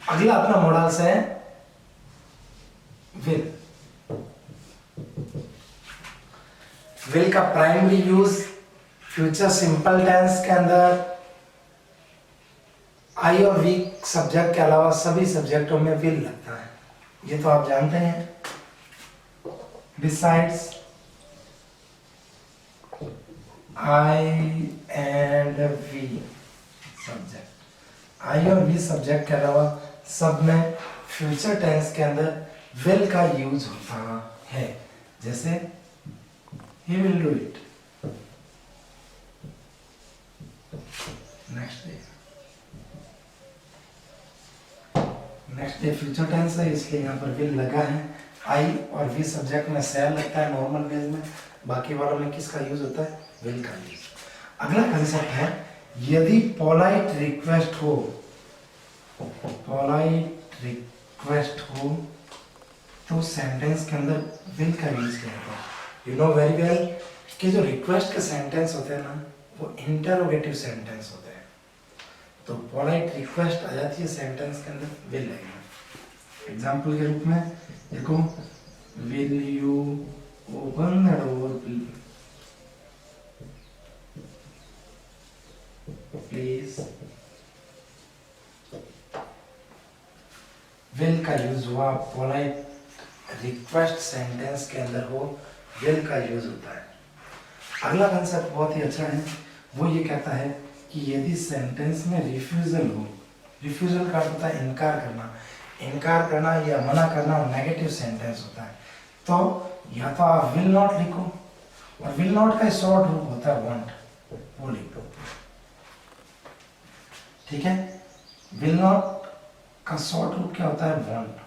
अगला अपना मॉडल्स है विल। विल का primary use future simple tense के अंदर आई और वी सब्जेक्ट के अलावा सभी सब्जेक्टों में विल लगता है, ये तो आप जानते हैं। Besides I and we subject, I और वी सब्जेक्ट के अलावा सब में फ्यूचर टेंस के अंदर विल का यूज होता है। जैसे he will do it, next day future tense है इसलिए यहाँ पर विल लगा है। आई और वी सब्जेक्ट में शैल लगता है नॉर्मल वेज में, बाकी वालों में किसका यूज होता है? विल का यूज। अगला कंसेप्ट है यदि पोलाइट रिक्वेस्ट हो, पोलाइट रिक्वेस्ट हो तो सेंटेंस के अंदर विल का यूज किया जाता है। यू नो वेरी वेल कि जो रिक्वेस्ट के सेंटेंस होते हैं ना वो इंटरोगेटिव सेंटेंस होते हैं, तो पोलाइट रिक्वेस्ट आ जाती है सेंटेंस के अंदर विल लगेगा। एग्जाम्पल के रूप में देखो, will you open the door please. Will का यूज हुआ, पोलाइट रिक्वेस्ट सेंटेंस के अंदर हो विल का यूज होता है। अगला कंसेप्ट बहुत ही अच्छा है, वो ये कहता है कि यदि सेंटेंस में रिफ्यूजल हो, रिफ्यूजल का अर्थ होता है इनकार करना, इनकार करना या मना करना नेगेटिव सेंटेंस होता है, तो या तो आप विल नॉट लिखो, और विल नॉट का शॉर्ट रूप होता है वांट, वो लिख दो। ठीक है, विल नॉट का शॉर्ट रूप क्या होता है? वांट,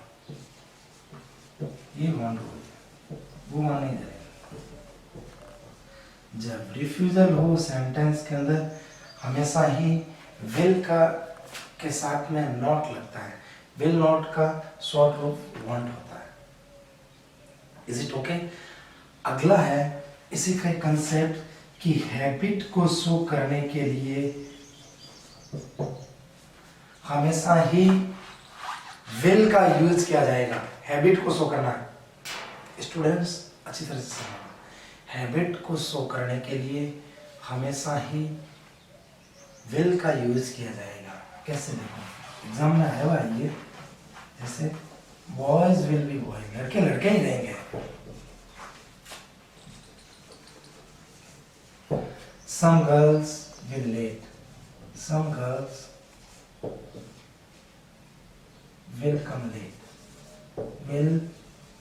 ये वांट हो, वो मान नहीं जाएगा। जब रिफ्यूजल हो सेंटेंस के अंदर हमेशा ही विल का के साथ में नॉट लगता है, विल नॉट का शॉर्ट रूप वांट होता है। Is it okay? अगला है इसी का कंसेप्ट कि हैबिट को शो करने के लिए हमेशा ही विल का यूज किया जाएगा। हैबिट को शो करना है, स्टूडेंट्स अच्छी तरह से समझना, हैबिट को शो करने के लिए हमेशा ही विल का यूज किया जाएगा। कैसे? देखो एग्जाम में आया हुआ है ये, जैसे बॉयज विल बी बॉयज, लड़के लड़के ही रहेंगे। Some girls will late, some girls will come late, will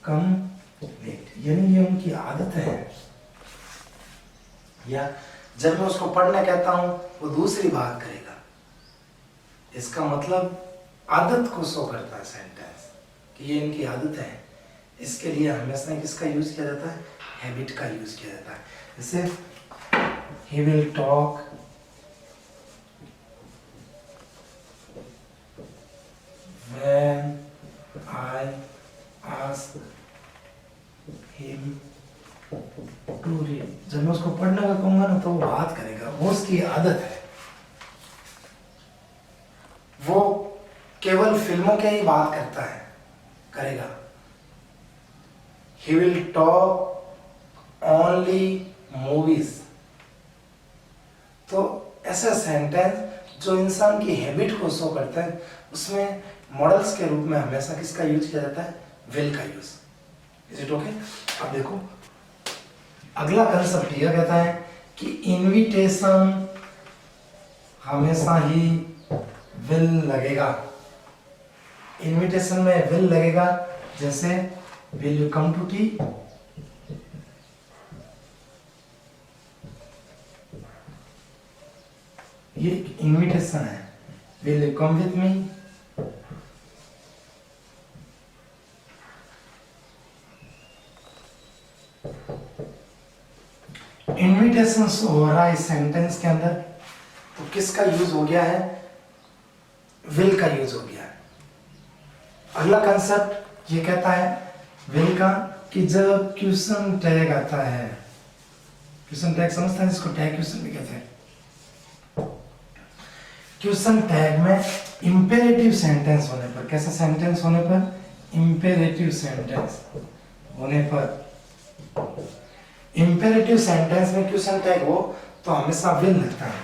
come late, यानी ये उनकी आदत है। या जब मैं उसको पढ़ने कहता हूं वो दूसरी बात करेगा, इसका मतलब आदत को शो करता है सेंटेंस कि ये इनकी आदत है। इसके लिए हमेशा किसका यूज किया जाता है? हैबिट का यूज किया जाता है। जैसे he will talk when I ask him to read, जब मैं उसको पढ़ने का कहूंगा ना तो वो बात करेगा, वो उसकी आदत है। वो केवल फिल्मों के ही बात करता है, करेगा। He will talk only movies। तो ऐसा सेंटेंस जो इंसान की हैबिट को शो करता है उसमें मॉडल्स के रूप में हमेशा किसका यूज किया जाता है? विल का यूज। Is it okay? अब देखो अगला कंसेप्ट यह कहता है कि इनविटेशन हमेशा ही विल लगेगा। इनविटेशन में विल लगेगा, जैसे will you come to tea, ये इनविटेशन है। Will you come with me, invitation हो रहा है इस सेंटेंस के अंदर, तो किसका यूज हो गया है? विल का यूज हो गया है। अगला कंसेप्ट ये कहता है विल का कि जब क्वेश्चन टैग आता है, क्वेश्चन टैग समझते हैं जिसको टैग क्वेश्चन भी कहते हैं, क्वेश्चन टैग में इंपेरेटिव सेंटेंस होने पर, कैसा सेंटेंस होने पर, इंपेरेटिव सेंटेंस होने पर, इंपेरेटिव सेंटेंस में क्वेश्चन टैग हो तो हमेशा विल लगता है।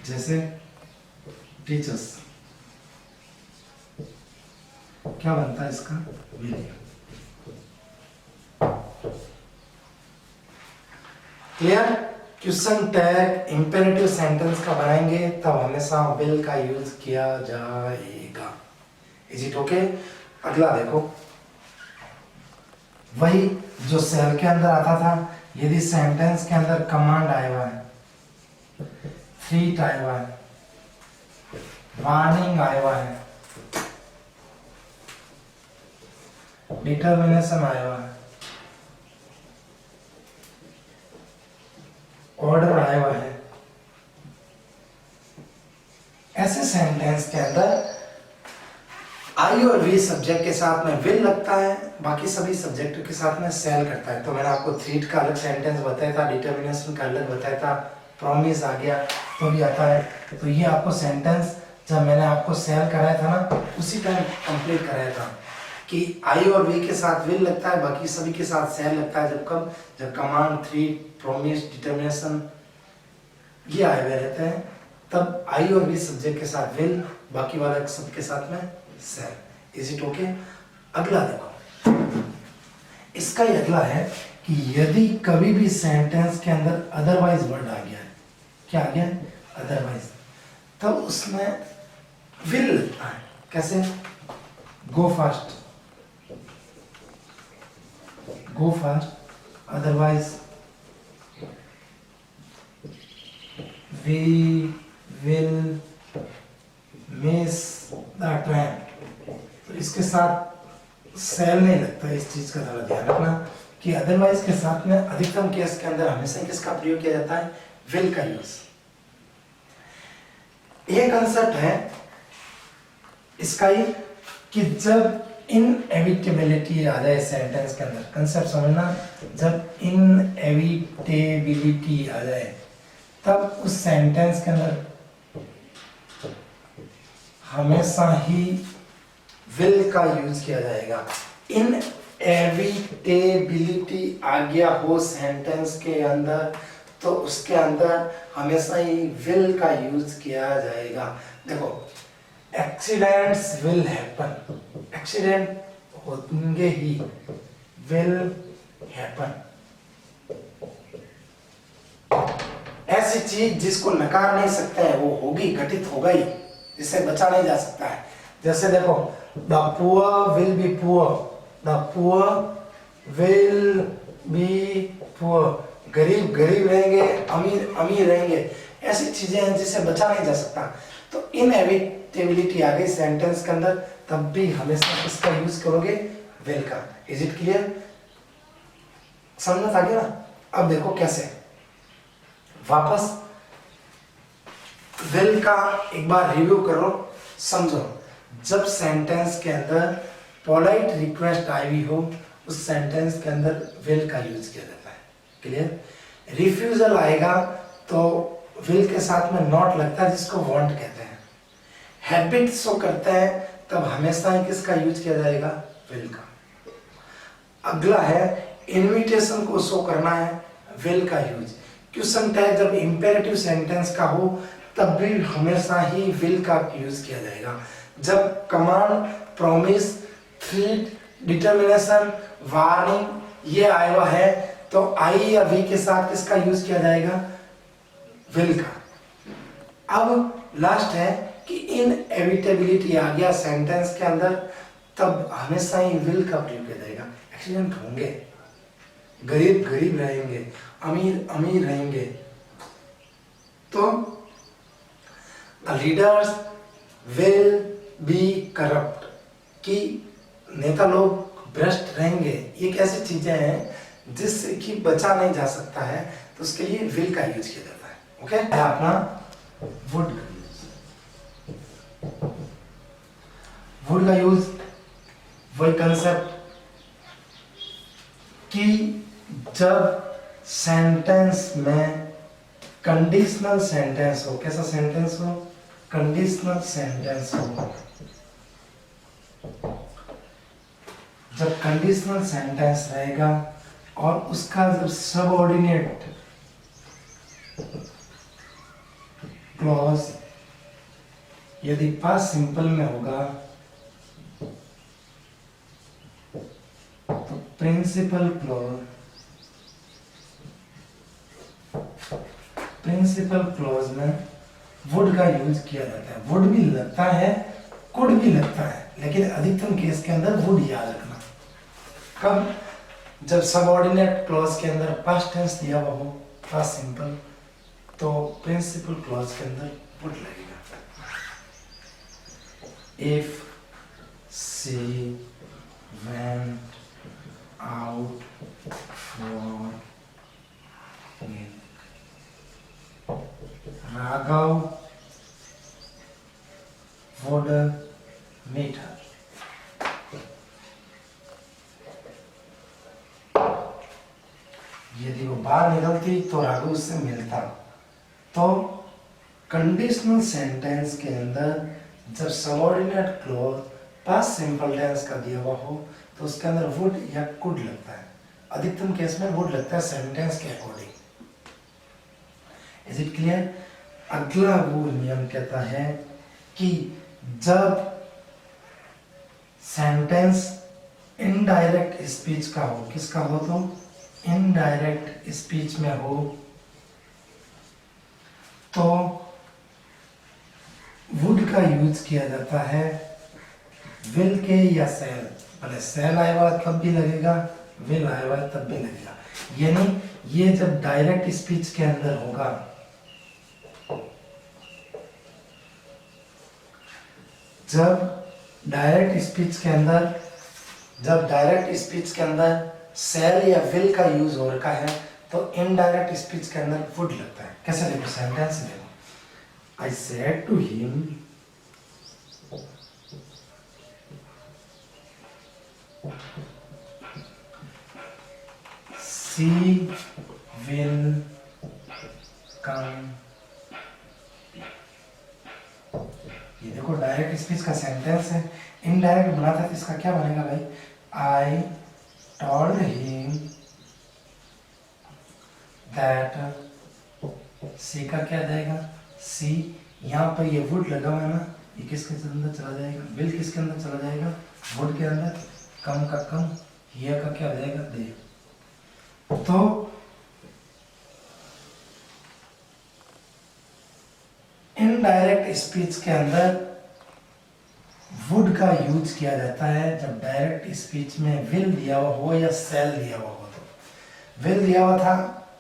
जैसे टीचर्स, क्या बनता है इसका, will. Clear? Question tag imperative sentence का बनाएंगे तब हमेशा विल का यूज किया जाएगा। Is it okay? अगला देखो, वही जो सेल के अंदर आता था, यदि सेंटेंस के अंदर कमांड आया हुआ है, थ्रेट आया हुआ है, वार्निंग आया हुआ है, डिटर्मिनेशन आया हुआ है, ऑर्डर आया हुआ है, ऐसे सेंटेंस के अंदर आई और वी सब्जेक्ट के साथ में विल लगता है, बाकी सभी सब्जेक्ट के साथ में सेल करता है। तो मैंने आपको थ्रेट का अलग सेंटेंस बताया था, डिटर्मिनेशन का अलग बताया था, प्रॉमिस आ गया तो भी आता है। तो ये आपको सेंटेंस जब मैंने आपको सेल कराया था ना, उसी टाइम कंप्लीट कराया था कि आई और वी के साथ विल लगता है, बाकी सभी के साथ सेल लगता है। जब कब, जब कमांड, थ्रेट, प्रॉमिस, डिटर्मिनेशन ये आए हुए रहते हैं, तब आई और वी सब्जेक्ट के साथ विल, बाकी वाला सब के साथ में सेल। Is it okay? अगला देखो, इसका ही अगला है कि यदि कभी भी सेंटेंस के अंदर अदरवाइज वर्ड आ गया है, क्या आ गया है, अदरवाइज, तब उसमें विल लगता है। कैसे? Go fast, go fast, otherwise we will miss the train. तो इसके साथ सेल नहीं लगता, इस चीज का थोड़ा ध्यान रखना कि अदरवाइज के साथ में अधिकतम केस के अंदर हमेशा किसका प्रयोग किया जाता है, विल का यूज। ये कंसेप्ट है इसका ही कि जब इनएविटेबिलिटी आ जाए सेंटेंस के अंदर, कंसेप्ट समझना, जब इनएविटेबिलिटी आ जाए तब उस सेंटेंस के अंदर हमेशा ही विल का यूज किया जाएगा। इनएविटेबिलिटी आ गया हो सेंटेंस के अंदर तो उसके अंदर हमेशा ही विल का यूज किया जाएगा। देखो, एक्सीडेंट्स विल हैपन, एक्सीडेंट होंगे ही, विल हैपन। ऐसी चीज जिसको नकार नहीं सकते हैं वो होगी, घटित होगा ही, जिससे बचा नहीं जा सकता है। जैसे देखो, the poor will be poor, the poor will be poor, गरीब गरीब रहेंगे, अमीर अमीर रहेंगे। ऐसी चीजें हैं जिससे बचा नहीं जा सकता। तो इनएविटेबिलिटी आ गई सेंटेंस के अंदर, तब भी हमेशा किसका यूज करोगे, विल का। Is it clear? समझ में आ गया ना? अब देखो कैसे, वापस विल का एक बार रिव्यू करो, समझो। जब सेंटेंस के अंदर पोलाइट रिक्वेस्ट आई हुई हो, उस सेंटेंस के अंदर विल का यूज किया जाता है। क्लियर? रिफ्यूजल आएगा तो विल के साथ में नॉट लगता है, जिसको वांट कहते हैं। हैबिट शो करते हैं तब हमेशा ही किसका यूज किया जाएगा, विल का। अगला है इनविटेशन को शो करना है, विल का यूज। क्वेश्चन टैग जब इंपेरेटिव सेंटेंस का हो तब भी हमेशा ही विल का यूज किया जाएगा। जब command, promise, threat, determination, warning ये आया हुआ है तो आई या वी के साथ किसका यूज किया जाएगा, विल का। अब लास्ट है कि इनएविटेबिलिटी आ गया सेंटेंस के अंदर, तब हमेशा ही विल का प्रयोग किया जाएगा। एक्सीडेंट होंगे, गरीब गरीब रहेंगे, अमीर अमीर रहेंगे, तो लीडर्स विल बी करप्ट, कि नेता लोग भ्रष्ट रहेंगे। ये कैसी चीजें हैं जिससे कि बचा नहीं जा सकता है, तो उसके लिए विल का यूज किया जाता है। ओके, अपना वुड का यूज, वही कंसेप्ट कि जब सेंटेंस में कंडीशनल सेंटेंस हो, कैसा सेंटेंस हो, कंडीशनल सेंटेंस हो, जब कंडीशनल सेंटेंस रहेगा और उसका जब सबऑर्डिनेट क्लॉज यदि पास्ट सिंपल में होगा तो प्रिंसिपल क्लॉज में वुड का यूज किया जाता है। वुड भी लगता है, कुड भी लगता है, लेकिन अधिकतम केस के अंदर वुड याद रखना। कब? जब सबऑर्डिनेट क्लॉज के अंदर पास्ट टेंस दिया हुआ हो, पास्ट सिंपल, तो प्रिंसिपल क्लॉज के अंदर वुड लगेगा। If she went out for milk, Raghav would meet her. यदि वो बाहर निकलती तो राघव उससे मिलता। तो कंडीशनल सेंटेंस के अंदर जब subordinate clause past simple tense का दिया हुआ हो तो उसके अंदर वुड या कुड लगता है। अधिकतम केस में वुड लगता है सेंटेंस के अकॉर्डिंग। Is it clear? अगला वो नियम कहता है कि जब सेंटेंस इनडायरेक्ट स्पीच का हो, किसका हो? तो इनडायरेक्ट स्पीच में हो तो वुड का यूज किया जाता है विल के या सेल। भले सेल आया हुआ तब भी लगेगा, विल आया हुआ तब भी लगेगा। यानी ये जब डायरेक्ट स्पीच के अंदर होगा, जब डायरेक्ट स्पीच के अंदर सेल या विल का यूज हो रखा है तो इनडायरेक्ट स्पीच के अंदर वुड लगता है। कैसे देखो? सेंटेंस देखो। I said to him, she will come. ये देखो डायरेक्ट स्पीच का सेंटेंस है। इनडायरेक्ट बनाता है तो इसका क्या बनेगा भाई? I told him that she का क्या जाएगा? सी। यहाँ पर ये वुड लगा हुआ है ना, ये किसके अंदर चला जाएगा? विल किसके अंदर चला जाएगा? वुड के अंदर। कम का कम, हियर का क्या हो जाएगा? दे। तो इनडायरेक्ट स्पीच के अंदर वुड का यूज किया जाता है जब डायरेक्ट स्पीच में विल दिया हुआ हो या सेल दिया हुआ हो। तो विल दिया हुआ था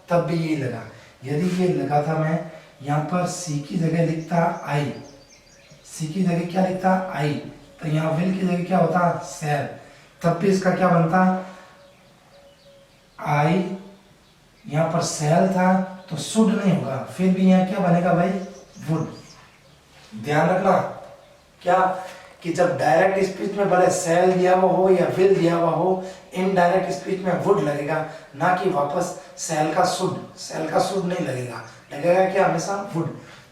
तब भी ये लगा। यदि ये लगा था, मैं यहाँ पर सी की जगह लिखता आई, सी की जगह क्या लिखता? आई, तो यहाँ विल की जगह क्या होता? सेल। तब भी इसका क्या बनता? आई। यहाँ पर सेल था तो शुड नहीं होगा, फिर भी यहाँ क्या बनेगा भाई? वुड। ध्यान रखना क्या कि जब डायरेक्ट स्पीच में भले सेल दिया हुआ हो या विल दिया हुआ हो, इनडायरेक्ट स्पीच में वुड लगेगा, ना कि वापस सेल का शुड। सेल का शुड नहीं लगेगा, लगेगा क्या? हमेशा वुड।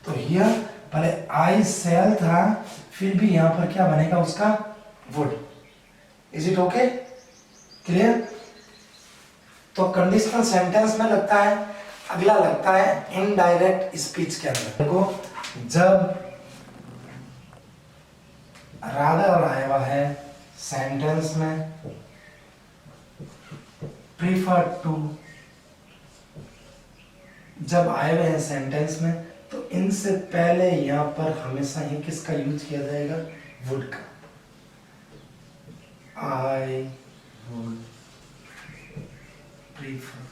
तो हियर भले आई सेल था, फिर भी यहाँ पर क्या बनेगा उसका? Would. Is it okay? Clear? तो कंडीशनल सेंटेंस में लगता है। अगला लगता है इनडायरेक्ट स्पीच के अंदर। देखो, जब रादर आया हुआ है सेंटेंस में, प्रीफर टू जब आए हुए हैं सेंटेंस में, तो इनसे पहले यहाँ पर हमेशा ही किसका यूज किया जाएगा? वुड का। I would prefer.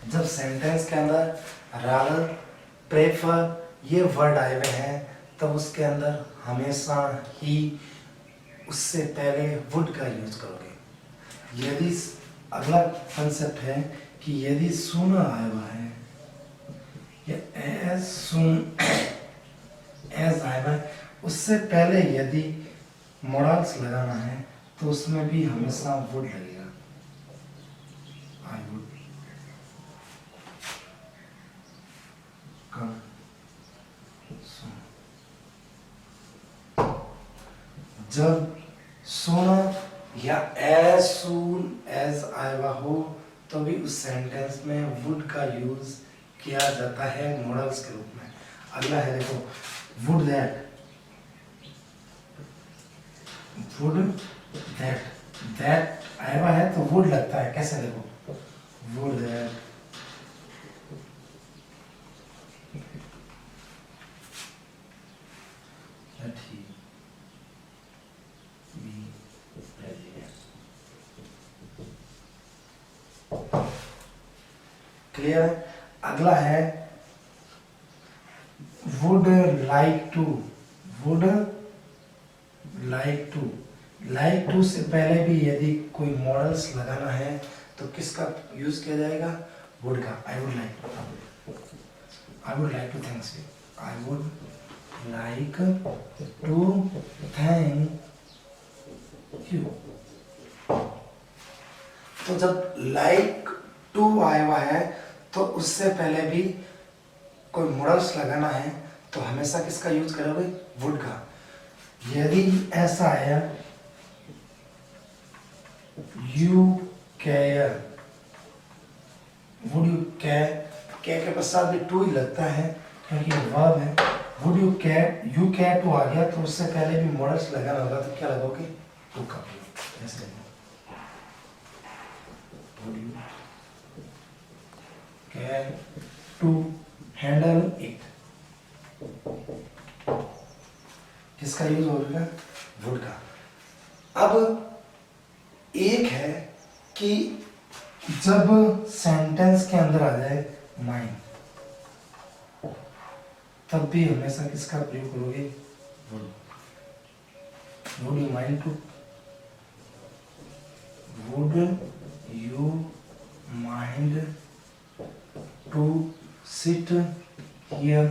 जब सेंटेंस के अंदर रादर, प्रेफर ये वर्ड आए हुए हैं तब उसके अंदर हमेशा ही उससे पहले वुड का यूज करोगे। यदि अगला कंसेप्ट है कि यदि सून आया हुआ है या एज सून एज आया हुआ है, उससे पहले यदि मॉडल्स लगाना है तो उसमें भी हमेशा वुड लगेगा। I would. जब सुन या एज सून एज आया हो तो भी उस सेंटेंस में वुड का यूज किया जाता है मॉडल्स के रूप में। अगला है देखो would that, would that, that आया हुआ है तो वुड लगता है, कैसे देखो वुड दैट, क्लियर है। अगला है would like to, would like to, like to से पहले भी यदि कोई मॉडल्स लगाना है तो किसका यूज किया जाएगा, वुड का। I would like to thanks you, I would like to thank you. तो जब लाइक टू आया हुआ है तो उससे पहले भी कोई मॉडल्स लगाना है तो हमेशा किसका यूज करोगे, वुड का। यदि ऐसा आया you care, would you care, के पश्चात भी टू ही लगता है क्योंकि ये वर्ब है। Would you care, you care to आ गया तो उससे पहले भी मॉडल्स लगाना होगा तो क्या लगोगे, टू का। जैसे would you care to handle it, किसका यूज होगा, वुड का। अब एक है कि जब सेंटेंस के अंदर आ जाए माइंड तब भी हमेशा किसका प्रयोग करोगे, would. Would you mind to, would you mind to sit here,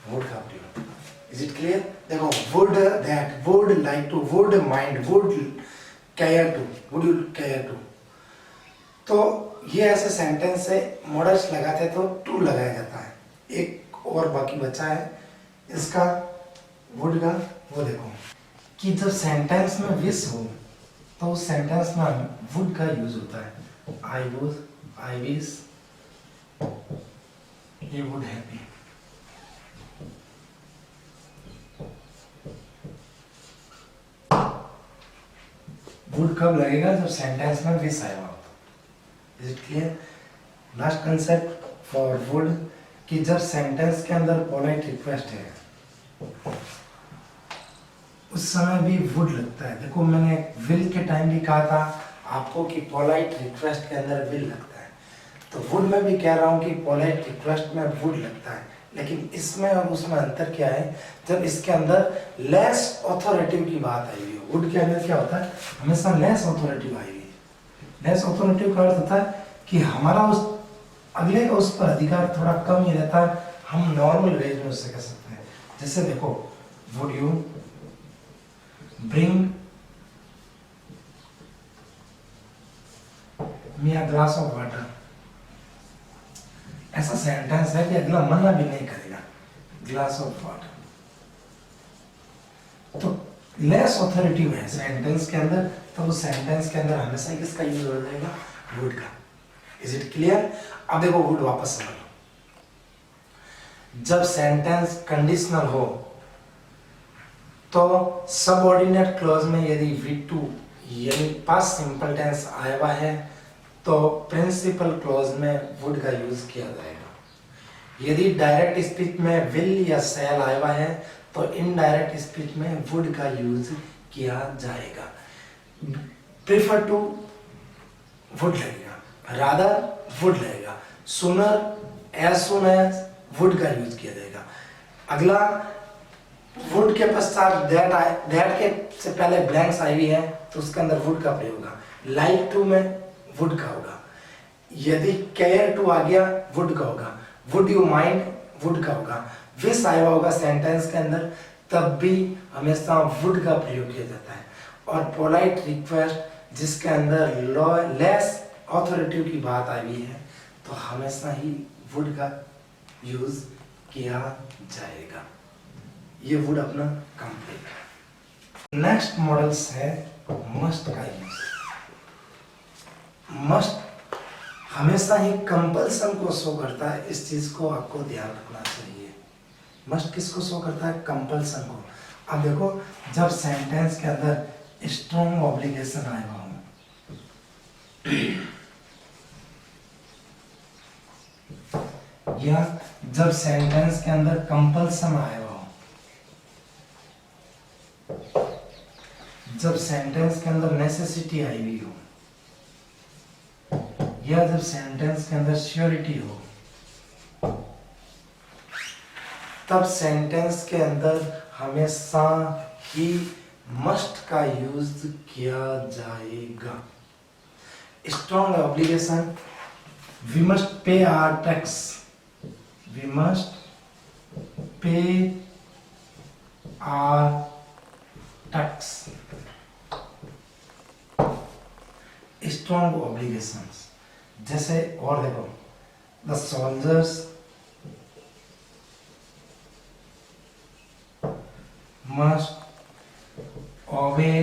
would का प्रयोग। Is it clear. देखो would that, would like to, would mind, would care to, would you care to. तो ये ऐसे सेंटेंस से मॉडल्स लगाते तो to लगाया जाता है। एक और बाकी बचा है इसका वुड का, वो देखो कि जब सेंटेंस में विश हो तो उस सेंटेंस में वुड का यूज होता है। I would, I wish, he would happy. Would कब लगेगा, जब सेंटेंस में विश आएगा। Is it clear. Last concept for would कि जब सेंटेंस के अंदर पोलाइट रिक्वेस्ट है उस समय भी वुड लगता है। देखो मैंने विल के टाइम भी कहा था आपको कि पोलाइट रिक्वेस्ट के अंदर विल लगता है, तो वुड में भी कह रहा हूं कि पोलाइट रिक्वेस्ट में वुड लगता है। लेकिन इसमें और उसमें अंतर क्या है, जब इसके अंदर लेस ऑथोरेटिव की बात आई हुई है। वुड के अंदर क्या होता है, हमेशा लेस ऑथोरेटिव आई हुई है। लेस ऑथोरेटिव का अर्थ होता है कि हमारा उस अगले का उस पर अधिकार थोड़ा कम ही रहता है, हम नॉर्मल वेज में उससे कह सकते हैं। जैसे देखो would you bring me a glass of water, ऐसा सेंटेंस है कि अगला मना भी नहीं करेगा, ग्लास ऑफ वाटर। तो लेस ऑथोरिटिव है सेंटेंस के अंदर, तो उस सेंटेंस के अंदर हमेशा किसका यूज हो जाएगा, वुड का। Is it clear. अब देखो वुड वापस समझ लो। जब सेंटेंस कंडीशनल हो तो सबऑर्डिनेट क्लॉज में यदि V2 यानी पास्ट सिंपल टेंस आया हुआ है तो प्रिंसिपल क्लॉज में वुड का यूज किया जाएगा। यदि डायरेक्ट स्पीच में विल या शैल आया हुआ है तो इनडायरेक्ट स्पीच में वुड का यूज किया जाएगा। प्रेफर टू वुड लगेगा, रादर वुड लगेगा, sooner as soon as would का यूज किया जाएगा। अगला वुड के पश्चात दैट आए, दैट के से पहले ब्लैंक्स आई हुई है तो उसके अंदर वुड का प्रयोग होगा। लाइक टू में वुड का होगा। यदि केयर टू आ गया वुड का होगा। वुड यू माइंड वुड का होगा। विश आया होगा सेंटेंस के अंदर तब भी हमेशा वुड का प्रयोग किया जाता है। और पोलाइट रिक्वेस्ट जिसके अंदर लेस ऑथोरिटी की बात आई हुई है तो हमेशा ही वुड का यूज किया जाएगा। ये वुड अपना कंप्लीट। नेक्स्ट मॉडल्स है मस्ट का यूज। मस्ट हमेशा ही कंपल्सन को शो करता है, इस चीज को आपको ध्यान रखना चाहिए। मस्ट किसको शो करता है? कंपल्सन को। अब देखो, जब सेंटेंस के अंदर स्ट्रॉन्ग ऑब्लिगेशन आएगा हो, या जब सेंटेंस के अंदर कंपल्सन आएगा हो, जब सेंटेंस के अंदर नेसेसिटी आई हुई हो, या जब सेंटेंस के अंदर श्योरिटी हो, तब सेंटेंस के अंदर हमेशा ही मस्ट का यूज किया जाएगा। Strong obligation, we must pay our tax, we must pay our tax. Strong obligations जैसे, और देखो, the soldiers must obey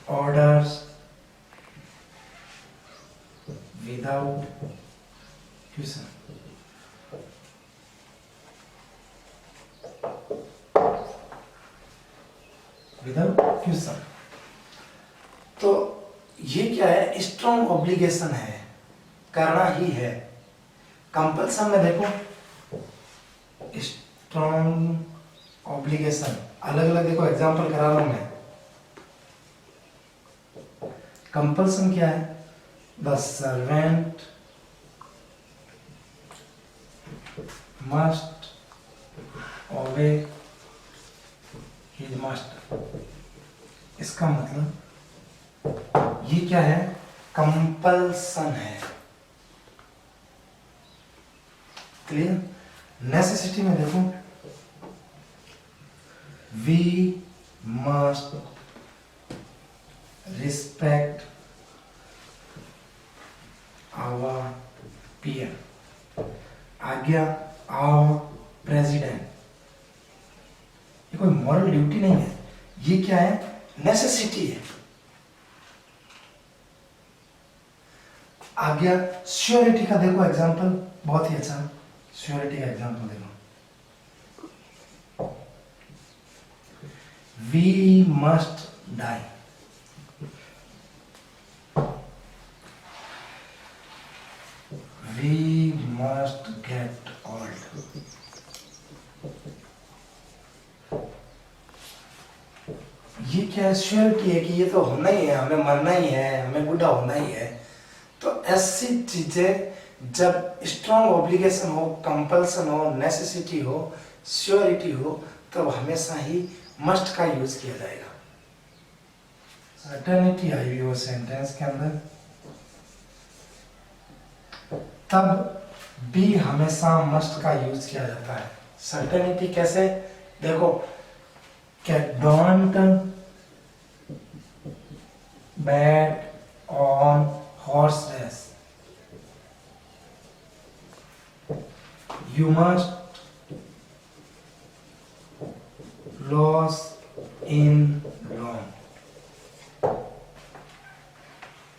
orders without question. Without question. तो ये क्या है? स्ट्रॉन्ग ऑब्लिगेशन है, करना ही है। कंपल्सन में देखो, स्ट्रॉन्ग ऑब्लिगेशन अलग अलग, देखो एग्जांपल करा रहा हूं मैं। कंपल्सन क्या है? द सर्वेंट मस्ट ओबे हिज मास्टर। इसका मतलब ये क्या है? कंपल्सन है। क्लियर? नेसेसिटी में देखो, we must respect our PM। आज्ञा, our president। ये कोई मॉरल ड्यूटी नहीं है, ये क्या है? नेसेसिटी है। आज्ञा, श्योरिटी का देखो एग्जांपल, बहुत ही अच्छा श्योरिटी का एग्जांपल देखो। We must die। We must get old। ये क्या श्योरिटी है कि ये तो होना ही है, हमें मरना ही है, हमें बूढ़ा होना ही है। तो ऐसी चीजें जब स्ट्रॉन्ग ऑब्लिगेशन हो, कंपल्सन हो, नेसेसिटी हो, श्योरिटी हो, तब हमेशा ही मस्ट का यूज किया जाएगा। सर्टेनिटी आई हुई हो सेंटेंस के अंदर, तब भी हमेशा मस्ट का यूज किया जाता है। सर्टेनिटी कैसे? देखो, क्या don't bet on horse race, you must loss in long.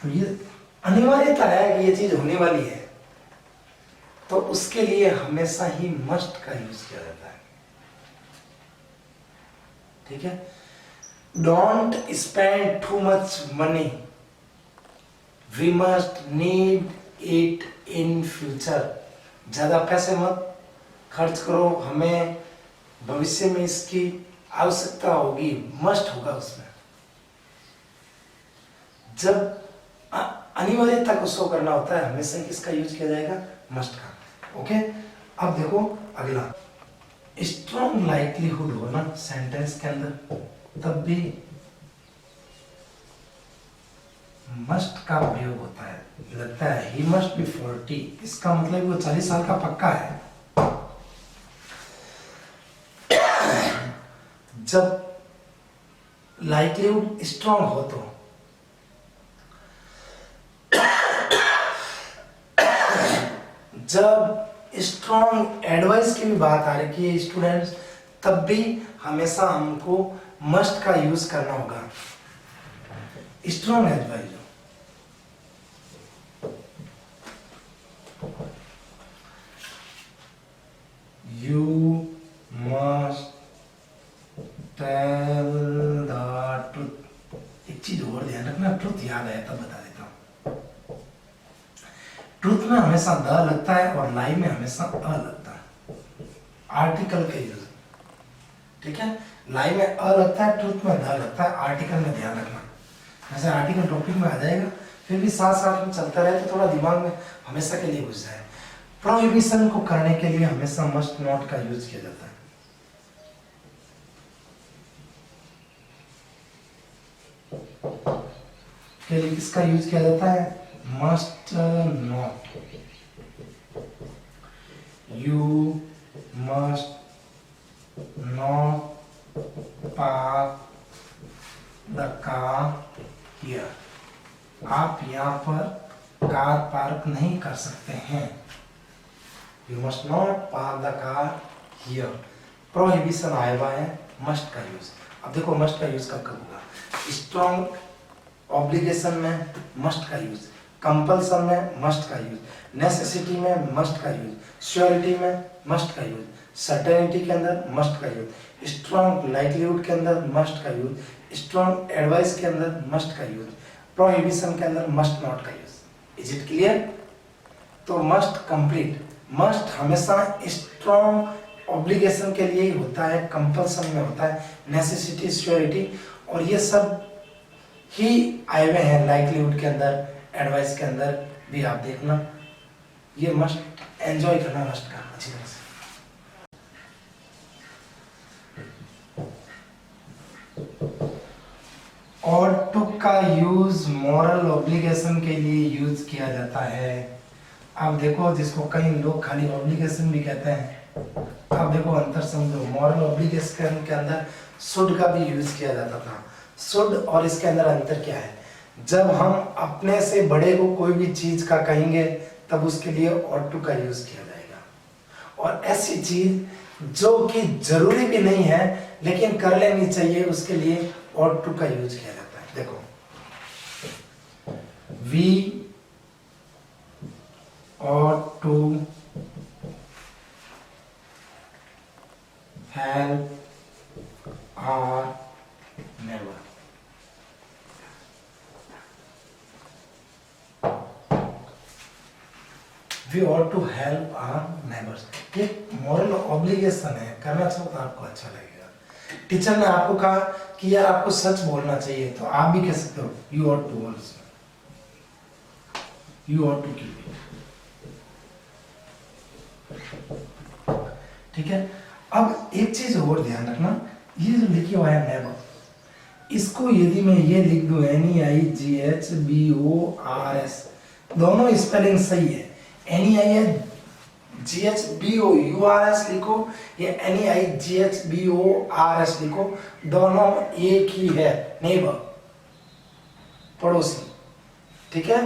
तो ये अनिवार्यता है कि ये चीज होने वाली है, तो उसके लिए हमेशा ही मस्ट का यूज किया जाता है। ठीक है? Don't spend too much money, we must need it in future. ज्यादा पैसे मत खर्च करो, हमें भविष्य में इसकी आवश्यकता होगी, मस्ट होगा उसमें। जब अनिवार्यता को शो करना होता है, हमेशा किसका यूज किया जाएगा? मस्ट का। ओके, अब देखो अगला, स्ट्रॉन्ग लाइक्लीहुड हो ना सेंटेंस के अंदर, तब भी मस्ट का प्रयोग होता है। लगता है ही मस्ट बी 40, इसका मतलब वो 40 साल का पक्का है। जब लाइक्लीहुड स्ट्रॉन्ग हो तो जब स्ट्रॉन्ग एडवाइस की भी बात आ रही है स्टूडेंट्स, तब भी हमेशा हमको मस्ट का यूज करना होगा। Strong advice you must tell the truth. एक चीज और ध्यान रखना, ट्रुथ याद आया तब बता देता हूं। ट्रुथ में हमेशा द लगता है और लाई में हमेशा अ लगता है, आर्टिकल के यूज। ठीक है, लाई में अ लगता है, ट्रुथ में द लगता है, आर्टिकल में ध्यान रखना। जैसे आर्टिकल टॉपिक में आ जाएगा, फिर भी साथ साथ में चलता रहे तो थोड़ा दिमाग में हमेशा के लिए घुस जाए। प्रोहिबिशन को करने के लिए हमेशा मस्ट नॉट का यूज किया जाता है। के लिए किसका यूज किया जाता है? Must not. You must not park the car here. आप यहाँ पर कार पार्क नहीं कर सकते हैं। You must not park the car here. Prohibition आया हुआ है मस्ट का यूज। अब देखो मस्ट का यूज कब कब होगा? स्ट्रॉन्ग ऑब्लिगेशन में मस्ट का यूज, कंपल्सन में मस्ट का यूज, नेसेसिटी में मस्ट का यूज, श्योरिटी में मस्ट का यूज, सर्टेनिटी के अंदर मस्ट का यूज, स्ट्रॉन्ग लाइवलीहुड के अंदर मस्ट का यूज, स्ट्रॉन्ग एडवाइस के अंदर मस्ट का यूज, प्रोहिबिशन के अंदर मस्ट नॉट का यूज। Is it clear? तो मस्ट कंप्लीट, मस्ट हमेशा स्ट्रॉन्ग ऑब्लिगेशन के लिए ही होता है, कंपल्सन में होता है, नेसेसिटी, श्योरिटी, और ये सब ही आए हुए हैं लाइवलीहुड के अंदर, एडवाइस के अंदर भी। आप देखना, ये मस्ट एंजॉय करना मस्ट का अच्छी तरह से। और टू का यूज मॉरल ऑब्लिगेशन के लिए यूज किया जाता है। अब देखो, जिसको कई लोग खाली ऑब्लिगेशन भी कहते हैं, अब देखो अंतर समझो। मॉरल ऑब्लिगेशन के अंदर शुड का भी यूज किया जाता था। शुड और इसके अंदर अंतर क्या है? जब हम अपने से बड़े को कोई भी चीज का कहेंगे तब उसके लिए ought to का यूज किया जाएगा। और ऐसी चीज जो कि जरूरी भी नहीं है लेकिन कर लेनी चाहिए, उसके लिए ought to का यूज किया जाता है। देखो, we ought to help our neighbor। We ought to help our neighbors। ये मॉरल ऑब्लिगेशन है, करना चाहो तो आपको अच्छा लगेगा। टीचर ने आपको कहा कि यार आपको सच बोलना चाहिए, तो आप भी कह सकते हो you ought to also, you ought to keep it। ठीक है, अब एक चीज और ध्यान रखना, ये जो लिखी हुआ है नेबर, इसको यदि मैं ये लिख दूं NEIGHBORS, दोनों स्पेलिंग सही है। NEIGHBOURS लिखो या NEIGHBORS लिखो, दोनों एक ही है, नेबर, पड़ोसी। ठीक है,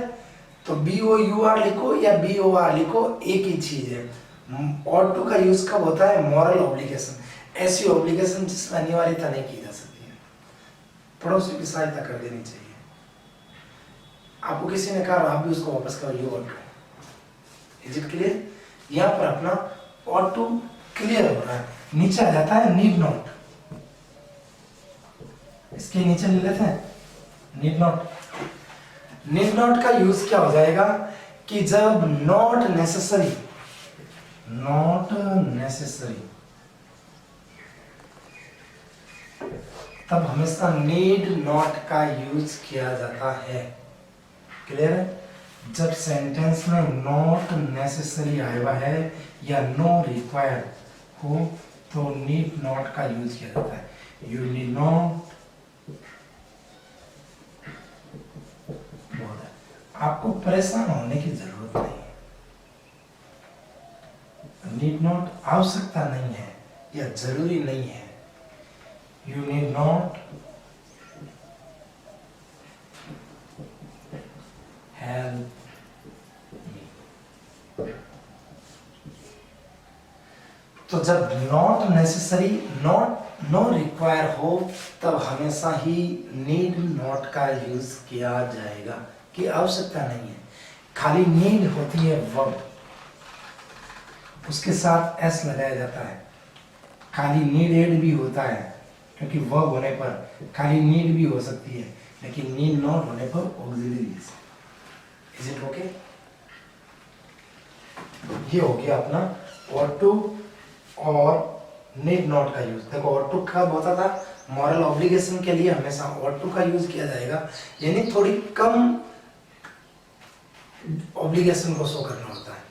तो BOUR लिखो या BOR लिखो, एक ही चीज है। ought to का यूज कब होता है? मॉरल ऑब्लिगेशन, ऐसी ऑब्लिगेशन जिसमें अनिवार्यता नहीं की जा सकती है, पड़ोसी की सहायता कर देनी चाहिए। आपको किसी ने कहा, आप भी उसको वापस करो you ought to। Is it clear? यहाँ पर अपना ought to क्लियर हो रहा है। नीचे आ जाता है नीड नॉट, इसके नीचे ले लेते हैं नीड नॉट। नीड नॉट का यूज क्या हो जाएगा कि जब नॉट नेसेसरी, नॉट नेसेसरी, तब हमेशा नीड नॉट का यूज किया जाता है। क्लियर है? जब सेंटेंस में नॉट नेसेसरी आया हुआ है या नो रिक्वायर्ड हो तो नीड नॉट का यूज किया जाता है। यू नीड नॉट, आपको परेशान होने की जरूरत नहीं है। नीड नॉट आवश्यकता नहीं है या जरूरी नहीं है। You need not help me. तो जब not necessary, not know require हो, तब हमेशा ही नीड नॉट का यूज किया जाएगा, कि आवश्यकता नहीं है। खाली नीड होती है वर्ब, उसके साथ एस लगाया जाता है। खाली नीडेड भी होता है, क्योंकि वर्ब होने पर खाली नीड भी हो सकती है, लेकिन नीड नॉट होने पर ऑक्सिलरी। Is it okay? ये हो गया अपना ought to और नीड नॉट का यूज। देखो ought to कब होता था? मॉरल ऑब्लिगेशन के लिए हमेशा ought to का यूज किया जाएगा, यानी थोड़ी कम ऑब्लिगेशन को शो करना होता है।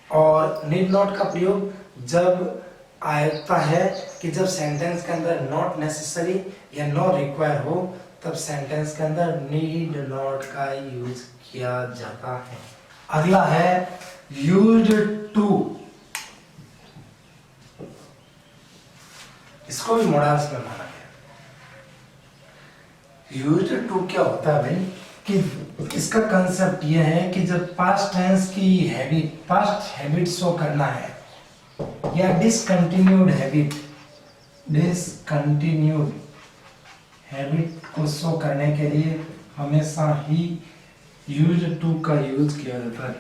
और नीड नॉट का प्रयोग जब आता है कि जब सेंटेंस के अंदर नॉट नेसेसरी या नो रिक्वायर हो, तब सेंटेंस के अंदर नीड नॉट का यूज किया जाता है। अगला है यूज्ड टू। इसको भी मोडाल्स में माना गया। यूज्ड टू क्या होता है भाई? कि इसका कंसेप्ट यह है कि जब पास्ट टेंस की हैबिट, पास्ट हैबिट शो करना है या डिसकंटिन्यूड हैबिट, डिसकंटिन्यूड हैबिट को शो करने के लिए हमेशा ही यूज्ड टू का यूज किया जाता है।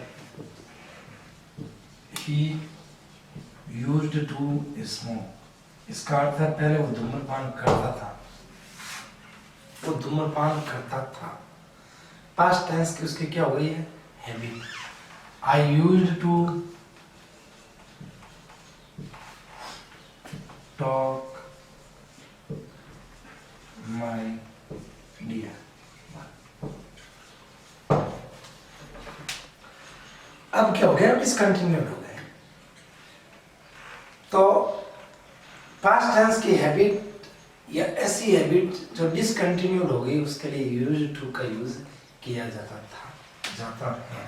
ही यूज्ड टू स्मोक, इसका अर्थ है पहले वो धूम्रपान करता था, वो धूम्रपान करता था। पास्ट टेंस की उसकी क्या हो गई है? Habit. I used to talk my dear. अब क्या हो गया? डिसकंटिन्यूड हो गए। तो पास्ट टेंस की हैबिट या ऐसी हैबिट जो डिसकंटिन्यूड हो गई, उसके लिए यूज्ड टू का यूज किया जाता है।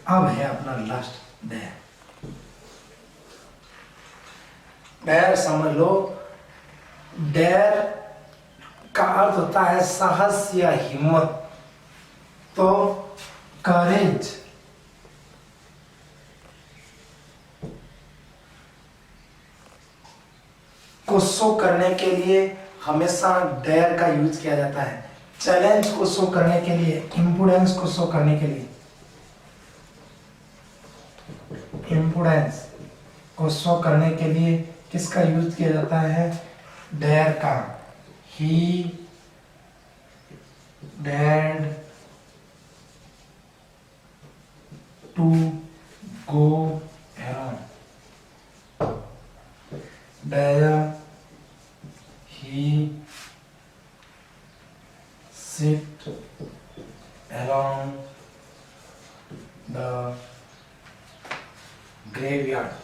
अब है अपना लास्ट डेयर। डेयर समझ लो। डेयर का अर्थ होता है साहस या हिम्मत। तो करेज को शो करने के लिए हमेशा डेयर का यूज किया जाता है। चैलेंज को शो करने के लिए, इंपोर्टेंस को शो करने के लिए, इंपोर्टेंस को शो करने के लिए किसका यूज किया जाता है? डेयर का। He dared to go around, dare he sit along the graveyard।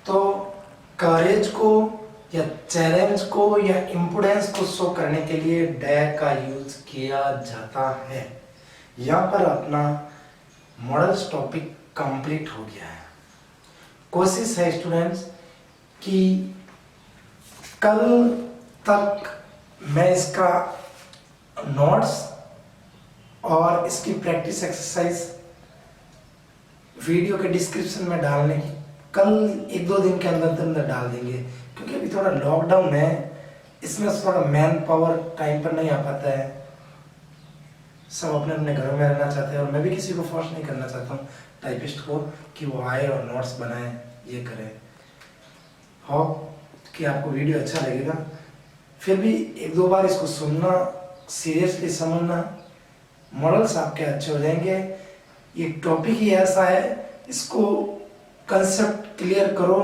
तो करेज को या चैलेंज को या इम्पोर्टेंस को शो करने के लिए डेयर का यूज किया जाता है। यहाँ पर अपना मॉडल्स टॉपिक कंप्लीट हो गया है। कोशिश है स्टूडेंट्स कि कल तक मैं इसका नोट्स और इसकी प्रैक्टिस एक्सरसाइज वीडियो के डिस्क्रिप्शन में डालने की कल 1-2 दिन के अंदर डाल देंगे, क्योंकि अभी थोड़ा लॉकडाउन है, इसमें थोड़ा मैन पावर टाइम पर नहीं आ पाता है। सब अपने अपने घरों में रहना चाहते हैं और मैं भी किसी को फोर्स नहीं करना चाहता हूँ टाइपिस्ट को कि वो आए और नोट्स बनाए, ये करें। होप कि आपको वीडियो अच्छा लगेगा। फिर भी 1-2 बार इसको सुनना, सीरियसली समझना, मॉडल्स आपके अच्छे हो जाएंगे। ये टॉपिक ही ऐसा है, इसको कंसेप्ट क्लियर करो,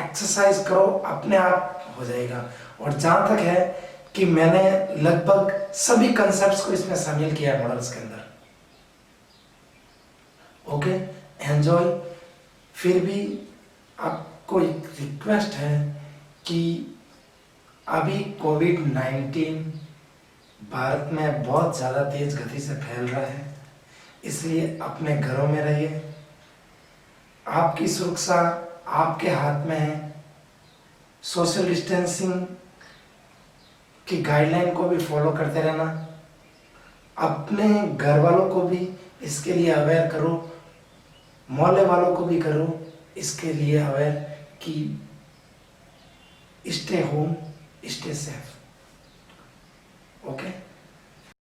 एक्सरसाइज करो, अपने आप हो जाएगा। और जहाँ तक है कि मैंने लगभग सभी कंसेप्ट्स को इसमें शामिल किया है मॉडल्स के अंदर। Okay, enjoy. फिर भी आपको एक रिक्वेस्ट है कि अभी कोविड-19 भारत में बहुत ज़्यादा तेज गति से फैल रहा है, इसलिए अपने घरों में रहिए। आपकी सुरक्षा आपके हाथ में है। सोशल डिस्टेंसिंग की गाइडलाइन को भी फॉलो करते रहना। अपने घर वालों को भी इसके लिए अवेयर करो, मोहल्ले वालों को भी करो इसके लिए अवेयर कि stay home, stay safe. Okay.